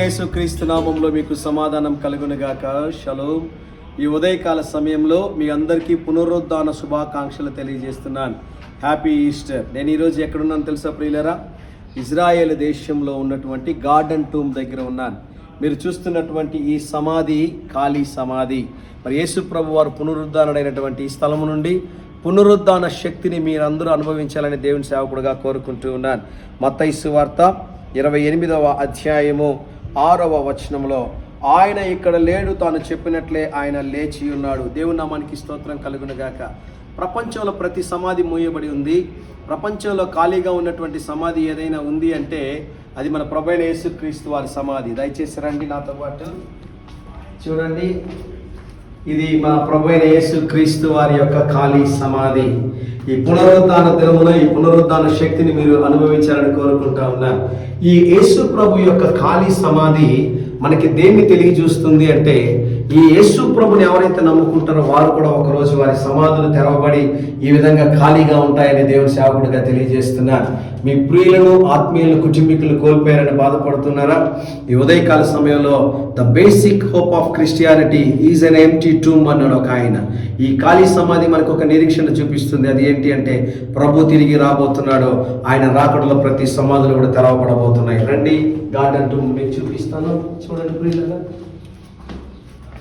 యేసుక్రీస్తు నామంలో మీకు సమాధానం కలుగునుగాక. షలోమ్. ఈ ఉదయకాల సమయంలో మీ అందరికీ పునరుద్ధాన శుభాకాంక్షలు తెలియజేస్తున్నాను. Happy Easter. నేను ఈరోజు ఎక్కడున్నాను తెలుసా ప్రియులరా? ఇజ్రాయేల్ దేశంలో ఉన్నటువంటి గార్డెన్ టూమ్ దగ్గర ఉన్నాను. మీరు చూస్తున్నటువంటి ఈ సమాధి ఖాళీ సమాధి. మరి యేసు ప్రభు వారు పునరుద్ధానుడైనటువంటి ఈ స్థలము నుండి పునరుద్ధాన శక్తిని మీరందరూ అనుభవించాలని దేవుని సేవకుడుగా కోరుకుంటూ ఉన్నాను. మత్తయి సువార్త 28వ అధ్యాయము 6వ వచనంలో, ఆయన ఇక్కడ లేడు, తాను చెప్పినట్లే ఆయన లేచి ఉన్నాడు. దేవుని నామానికి స్తోత్రం కలుగునుగాక. ప్రపంచంలో ప్రతి సమాధి మూయబడి ఉంది. ప్రపంచంలో ఖాళీగా ఉన్నటువంటి సమాధి ఏదైనా ఉంది అంటే అది మన ప్రభువైన యేసుక్రీస్తు వారి సమాధి. దయచేసి రండి నాతో పాటు. చూడండి, ఇది మన ప్రభువైన యేసుక్రీస్తు వారి యొక్క ఖాళీ సమాధి. ఈ పునరుద్ధాన దినములో ఈ పునరుద్ధాన శక్తిని మీరు అనుభవించాలని కోరుకుంటా ఉన్నా. ఈ యేసు ప్రభు యొక్క ఖాళీ సమాధి మనకి దేన్ని తెలియజేస్తుంది అంటే, ఈ యేసు ప్రభుని ఎవరైతే నమ్ముకుంటారో వారు కూడా ఒకరోజు వారి సమాధులు తెరవబడి ఈ విధంగా ఖాళీగా ఉంటాయని దేవుని సేవకుడిగా తెలియజేస్తున్నారు. మీ ప్రియులను, ఆత్మీయులను, కుటుంబీకులు కోల్పోయారని బాధపడుతున్నారా? ఈ ఉదయకాల సమయంలో the basic hope of Christianity is an empty tomb అన్నాడు ఒక ఆయన. ఈ ఖాళీ సమాధి మనకు ఒక నిరీక్షణ చూపిస్తుంది. అది ఏంటి అంటే, ప్రభు తిరిగి రాబోతున్నాడు. ఆయన రాకడలో ప్రతి సమాధులు కూడా తెరవబడబోతున్నాయి. రండి, గార్డెన్ టూమ్ మీకు చూపిస్తాను. చూడండి ప్రియులారా,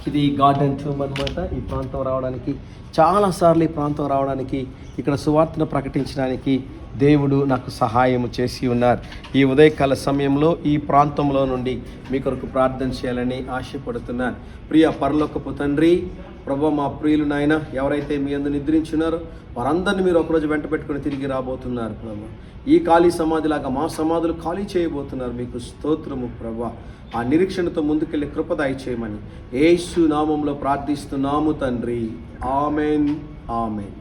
ఇది గార్డెన్ టూమ్ అనమాట. ఈ ప్రాంతం రావడానికి చాలాసార్లు, ఈ ప్రాంతం రావడానికి, ఇక్కడ సువార్తను ప్రకటించడానికి దేవుడు నాకు సహాయం చేసి ఉన్నారు. ఈ ఉదయకాల సమయంలో ఈ ప్రాంతంలో నుండి మీ కొరకు ప్రార్థన చేయాలని ఆశపడుతున్నాను. ప్రియ పరలోకపు తండ్రి, ప్రభు, మా ప్రియులు నాయన ఎవరైతే మీ అందు నిద్రించున్నారో వారందరినీ మీరు ఒకరోజు వెంట పెట్టుకుని తిరిగి రాబోతున్నారు ప్రభు. ఈ ఖాళీ సమాధిలాగా మా సమాధులు ఖాళీ చేయబోతున్నారు. మీకు స్తోత్రము ప్రభు. ఆ నిరీక్షణతో ముందుకెళ్ళి కృప దయచేయమని యేసు నామంలో ప్రార్థిస్తున్నాము తండ్రి. Amen, amen.